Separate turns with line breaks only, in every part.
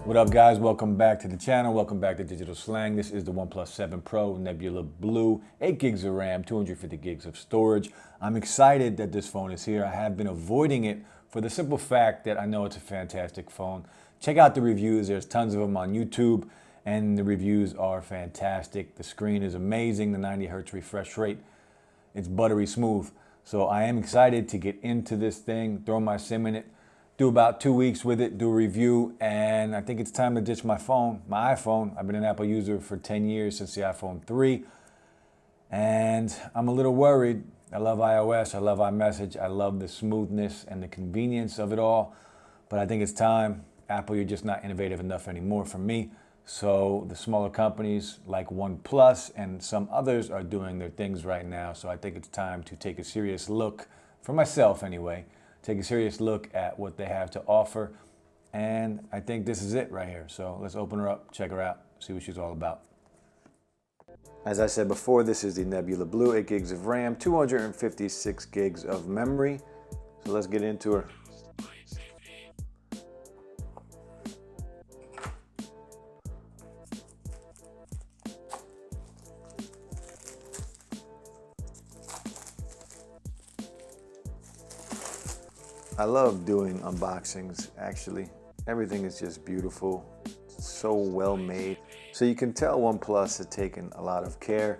What up, guys? Welcome back to the channel. Welcome back to Digital Slang. This is the OnePlus 7 Pro Nebula Blue, 8 gigs of RAM, 250 gigs of storage. I'm excited that this phone is here. I have been avoiding it for the simple fact that I know it's a fantastic phone. Check out the reviews. There's tons of them on YouTube, and the reviews are fantastic. The screen is amazing. The 90 hertz refresh rate, it's buttery smooth. So I am excited to get into this thing, throw my SIM in it, do about 2 weeks with it, do a review, and I think it's time to ditch my phone, my iPhone. I've been an Apple user for 10 years, since the iPhone 3, and I'm a little worried. I love iOS, I love iMessage, I love the smoothness and the convenience of it all, but I think it's time. Apple, you're just not innovative enough anymore for me. So the smaller companies like OnePlus and some others are doing their things right now, so I think it's time to take a serious look, for myself anyway, take a serious look at what they have to offer, and I think this is it right here. So let's open her up, check her out, see what she's all about. As I said before, this is the Nebula Blue, 8 gigs of RAM, 256 gigs of memory. So let's get into her. I love doing unboxings, actually. Everything is just beautiful, so well made. So you can tell OnePlus has taken a lot of care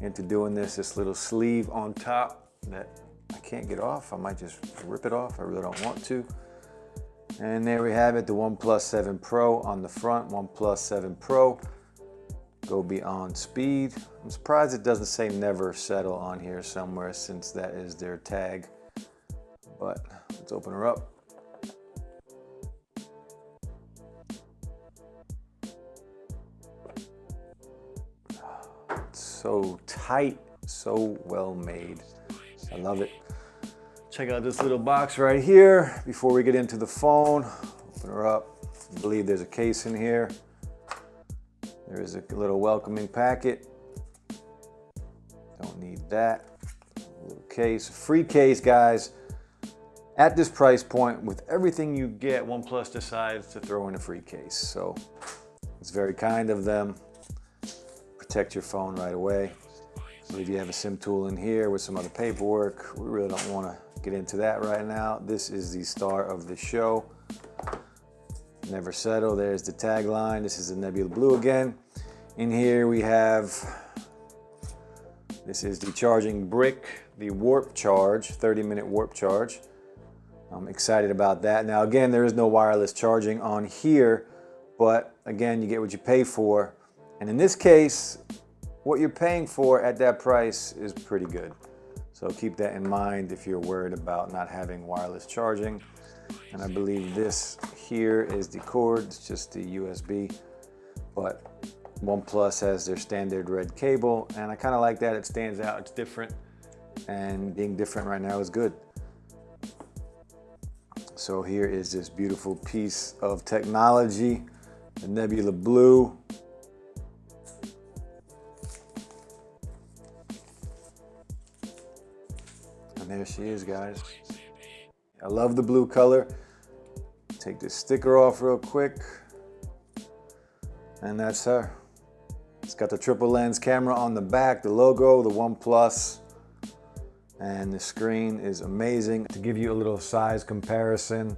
into doing this. This little sleeve on top that I can't get off. I might just rip it off. I really don't want to. And there we have it, the OnePlus 7 Pro on the front. OnePlus 7 Pro, go beyond speed. I'm surprised it doesn't say never settle on here somewhere, since that is their tag. But let's open her up. It's so tight, so well made. I love it. Check out this little box right here before we get into the phone. Open her up. I believe there's a case in here. There is a little welcoming packet. Don't need that. A little case, a free case, guys. At this price point, with everything you get, OnePlus decides to throw in a free case. So it's very kind of them. Protect your phone right away. I believe you have a SIM tool in here with some other paperwork. We really don't want to get into that right now. This is the star of the show. Never settle. There's the tagline. This is the Nebula Blue again. In here we have, this is the charging brick, the warp charge, 30-minute warp charge. I'm excited about that. Now again, there is no wireless charging on here, but again, you get what you pay for. And in this case, what you're paying for at that price is pretty good. So keep that in mind if you're worried about not having wireless charging. And I believe this here is the cord, it's just the USB, but OnePlus has their standard red cable, and I kind of like that. It stands out, it's different, and being different right now is good. So here is this beautiful piece of technology, the Nebula Blue. And there she is, guys. I love the blue color. Take this sticker off real quick. And that's her. It's got the triple lens camera on the back, the logo, the OnePlus. And the screen is amazing. To give you a little size comparison,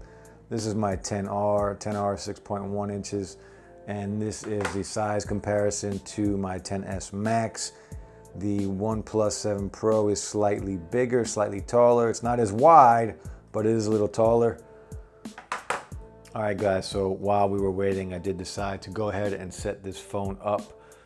this is my 10R 6.1 inches, and this is the size comparison to my 10S Max. The OnePlus 7 Pro is slightly bigger, slightly taller. It's not as wide, but it is a little taller. All right, guys, so while we were waiting, I did decide to go ahead and set this phone up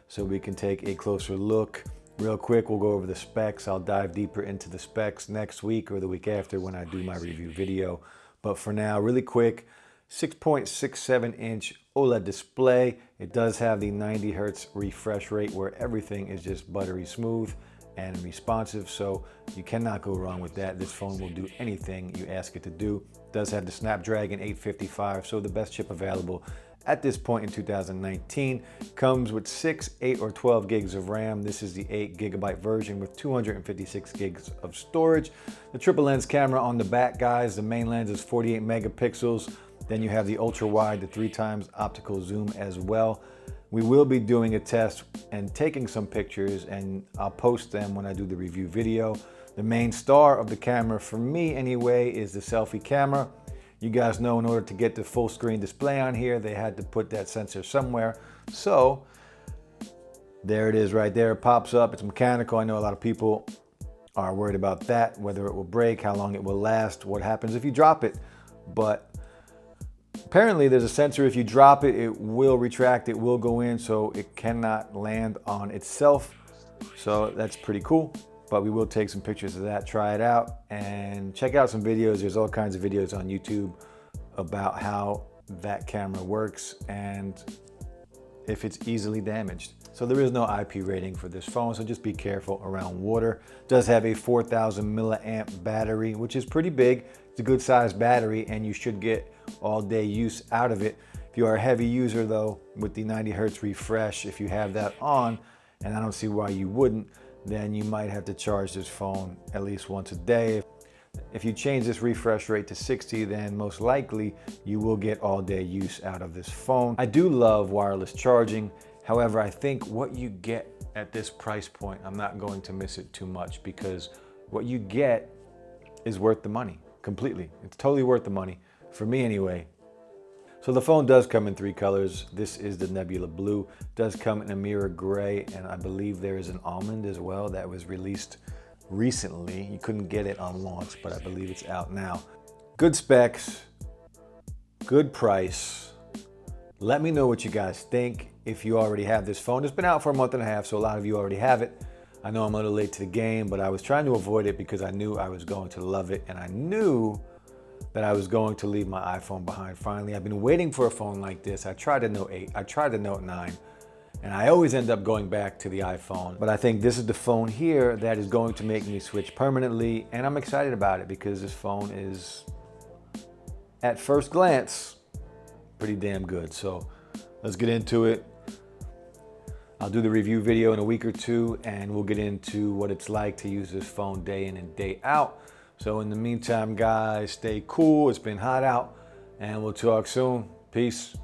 so we can take a closer look. Real quick, we'll go over the specs. I'll dive deeper into the specs next week or the week after when I do my review video. But for now, really quick, 6.67 inch OLED display. It does have the 90 hertz refresh rate where everything is just buttery smooth and responsive. So you cannot go wrong with that. This phone will do anything you ask it to do. It does have the Snapdragon 855, so the best chip available at this point in 2019. Comes with 6, 8, or 12 gigs of RAM. This is the 8 gigabyte version with 256 gigs of storage. The triple lens camera on the back, guys. The main lens is 48 megapixels. Then you have the ultra wide, the 3x optical zoom as well. We will be doing a test and taking some pictures, and I'll post them when I do the review video. The main star of the camera, for me anyway, is the selfie camera. You guys know in order to get the full screen display on here, they had to put that sensor somewhere. So there it is right there. It pops up. It's mechanical. I know a lot of people are worried about that, whether it will break, how long it will last, what happens if you drop it. But apparently there's a sensor, if you drop it, it will retract, it will go in, so it cannot land on itself. So that's pretty cool. But we will take some pictures of that, try it out, and check out some videos. There's all kinds of videos on YouTube about how that camera works and if it's easily damaged. So there is no IP rating for this phone, so just be careful around water. It does have a 4,000 milliamp battery, which is pretty big. It's a good sized battery, and you should get all day use out of it. If you are a heavy user though, with the 90 Hertz refresh, if you have that on, and I don't see why you wouldn't, then you might have to charge this phone at least once a day. If you change this refresh rate to 60, then most likely you will get all day use out of this phone. I do love wireless charging. However, I think what you get at this price point, I'm not going to miss it too much, because what you get is worth the money completely. It's totally worth the money, for me anyway. So the phone does come in 3 colors. This is the Nebula Blue. It does come in a mirror gray, and I believe there is an almond as well that was released recently. You couldn't get it on launch, but I believe it's out now. Good specs, good price. Let me know what you guys think if you already have this phone. It's been out for a month and a half, so a lot of you already have it. I know I'm a little late to the game, but I was trying to avoid it because I knew I was going to love it, and I knew that I was going to leave my iPhone behind finally. I've been waiting for a phone like this. I tried the Note 8, I tried the Note 9, and I always end up going back to the iPhone. But I think this is the phone here that is going to make me switch permanently, and I'm excited about it because this phone is, at first glance, pretty damn good. So let's get into it. I'll do the review video in a week or two, and we'll get into what it's like to use this phone day in and day out. So in the meantime, guys, stay cool. It's been hot out, and we'll talk soon. Peace.